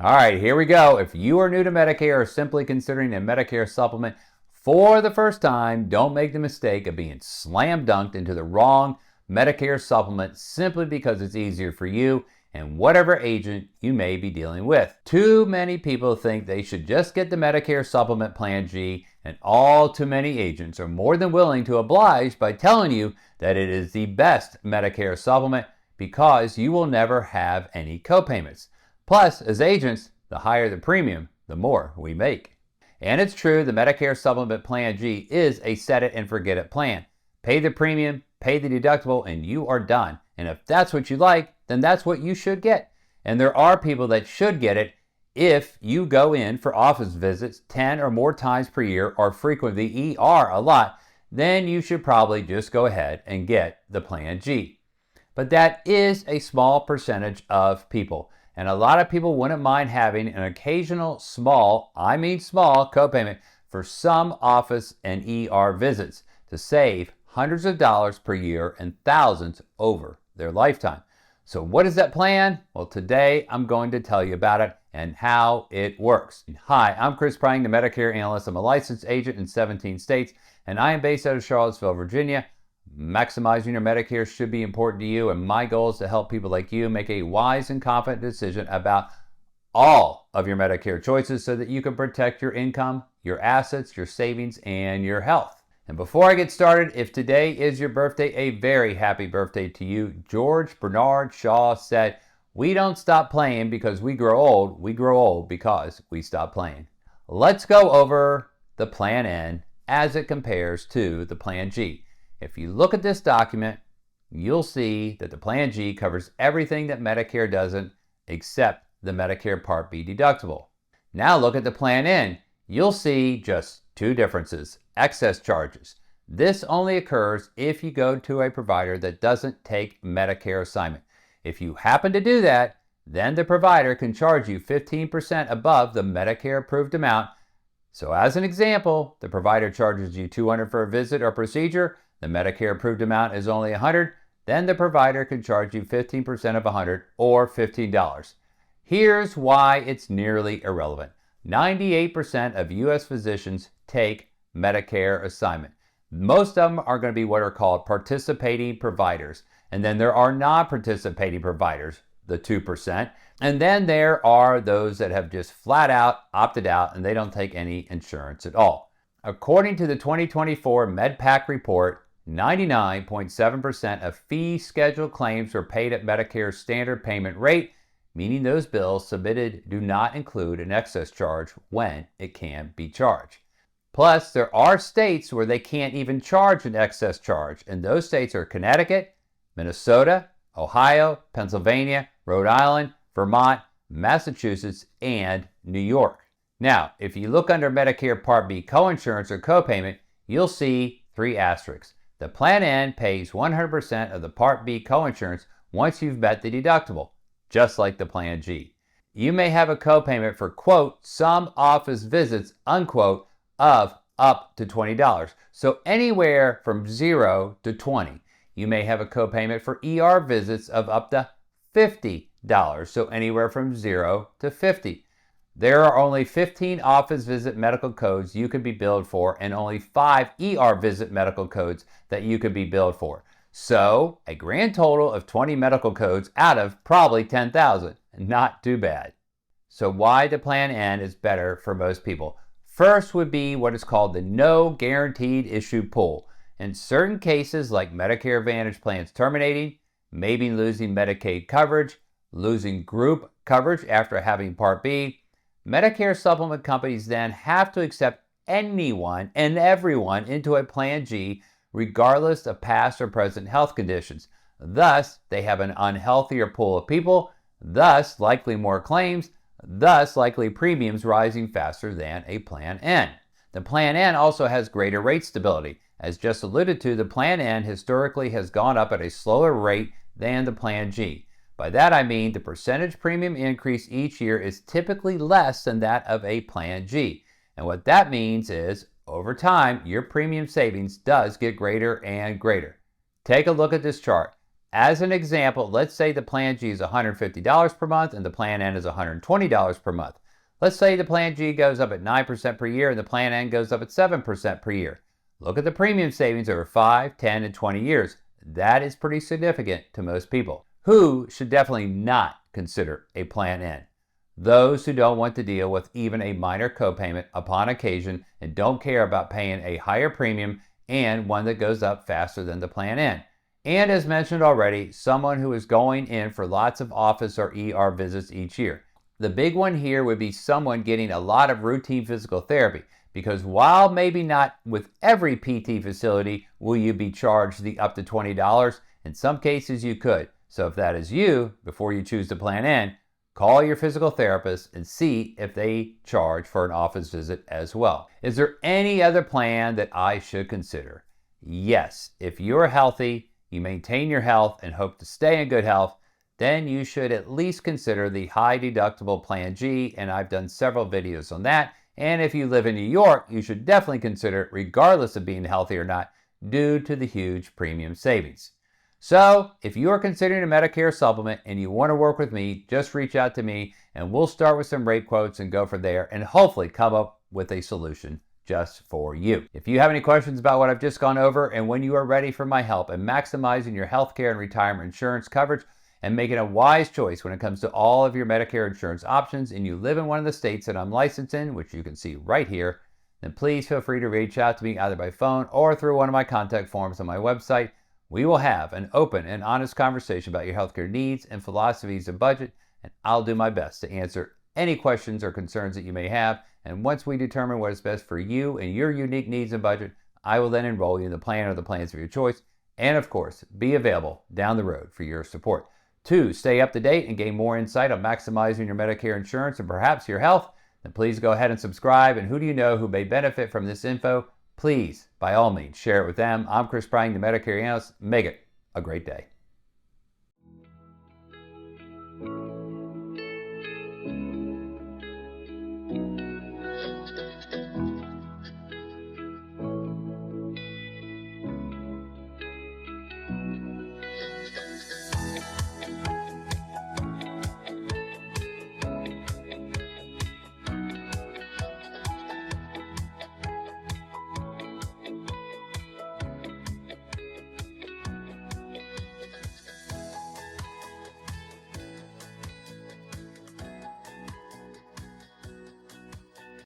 All right, here we go. If you are new to Medicare or simply considering a Medicare supplement for the first time, don't make the mistake of being slam dunked into the wrong Medicare supplement simply because it's easier for you and whatever agent you may be dealing with. Too many people think they should just get the Medicare Supplement Plan G, and all too many agents are more than willing to oblige by telling you that it is the best Medicare supplement because you will never have any copayments. Plus, as agents, the higher the premium, the more we make. And it's true, the Medicare Supplement Plan G is a set it and forget it plan. Pay the premium, pay the deductible, and you are done. And if that's what you like, then that's what you should get. And there are people that should get it if you go in for office visits 10 or more times per year or frequent the ER a lot, then you should probably just go ahead and get the Plan G. But that is a small percentage of people. And a lot of people wouldn't mind having an occasional small copayment for some office and ER visits to save hundreds of dollars per year and thousands over their lifetime. So what is that plan? Well, today I'm going to tell you about it and how it works. Hi, I'm Chris Prying, the Medicare analyst. I'm a licensed agent in 17 states, and I am based out of Charlottesville, Virginia. Maximizing your Medicare should be important to you, and my goal is to help people like you make a wise and confident decision about all of your Medicare choices so that you can protect your income, your assets, your savings, and your health. And before I get started, if today is your birthday, a very happy birthday to you. George Bernard Shaw said, "We don't stop playing because we grow old because we stop playing." Let's go over the Plan N as it compares to the Plan G. If you look at this document, you'll see that the Plan G covers everything that Medicare doesn't except the Medicare Part B deductible. Now look at the Plan N. You'll see just two differences. Excess charges. This only occurs if you go to a provider that doesn't take Medicare assignment. If you happen to do that, then the provider can charge you 15% above the Medicare approved amount. So as an example, the provider charges you $200 for a visit or procedure, the Medicare approved amount is only $100, then the provider can charge you 15% of $100 or $15. Here's why it's nearly irrelevant. 98% of U.S. physicians take Medicare assignment. Most of them are going to be what are called participating providers. And then there are non-participating providers, the 2%. And then there are those that have just flat out opted out and they don't take any insurance at all. According to the 2024 MedPAC report, 99.7% of fee schedule claims were paid at Medicare's standard payment rate, meaning those bills submitted do not include an excess charge when it can be charged. Plus, there are states where they can't even charge an excess charge, and those states are Connecticut, Minnesota, Ohio, Pennsylvania, Rhode Island, Vermont, Massachusetts, and New York. Now, if you look under Medicare Part B coinsurance or copayment, you'll see 3 asterisks. The Plan N pays 100% of the Part B coinsurance once you've met the deductible, just like the Plan G. You may have a copayment for, quote, some office visits, unquote, of up to $20. So anywhere from 0 to 20. You may have a copayment for ER visits of up to $50. So anywhere from 0 to 50. There are only 15 office visit medical codes you can be billed for and only 5 ER visit medical codes that you could be billed for. So a grand total of 20 medical codes out of probably 10,000. Not too bad. So why the Plan N is better for most people? First would be what is called the no guaranteed issue pool. In certain cases like Medicare Advantage plans terminating, maybe losing Medicaid coverage, losing group coverage after having Part B, Medicare supplement companies then have to accept anyone and everyone into a Plan G regardless of past or present health conditions. Thus, they have an unhealthier pool of people, thus likely more claims, thus likely premiums rising faster than a Plan N. The Plan N also has greater rate stability. As just alluded to, the Plan N historically has gone up at a slower rate than the Plan G. By that I mean the percentage premium increase each year is typically less than that of a Plan G. And what that means is, over time, your premium savings does get greater and greater. Take a look at this chart. As an example, let's say the Plan G is $150 per month and the Plan N is $120 per month. Let's say the Plan G goes up at 9% per year and the Plan N goes up at 7% per year. Look at the premium savings over 5, 10, and 20 years. That is pretty significant to most people. Who should definitely not consider a Plan N? Those who don't want to deal with even a minor copayment upon occasion and don't care about paying a higher premium and one that goes up faster than the Plan N. And as mentioned already, someone who is going in for lots of office or ER visits each year. The big one here would be someone getting a lot of routine physical therapy, because while maybe not with every PT facility will you be charged the up to $20, in some cases you could. So if that is you, before you choose the Plan N, call your physical therapist and see if they charge for an office visit as well. Is there any other plan that I should consider? Yes, if you're healthy, you maintain your health and hope to stay in good health, then you should at least consider the high deductible Plan G, and I've done several videos on that. And if you live in New York, you should definitely consider it regardless of being healthy or not, due to the huge premium savings. So if you are considering a Medicare supplement and you want to work with me, just reach out to me and we'll start with some rate quotes and go from there and hopefully come up with a solution just for you. If you have any questions about what I've just gone over and when you are ready for my help in maximizing your healthcare and retirement insurance coverage and making a wise choice when it comes to all of your Medicare insurance options, and you live in one of the states that I'm licensed in, which you can see right here, then please feel free to reach out to me either by phone or through one of my contact forms on my website. We will have an open and honest conversation about your healthcare needs and philosophies and budget, and I'll do my best to answer any questions or concerns that you may have. And once we determine what is best for you and your unique needs and budget, I will then enroll you in the plan or the plans of your choice, and of course, be available down the road for your support. To stay up to date and gain more insight on maximizing your Medicare insurance and perhaps your health, then please go ahead and subscribe. And who do you know who may benefit from this info? Please, by all means, share it with them. I'm Chris Prying, the Medicare analyst. Make it a great day.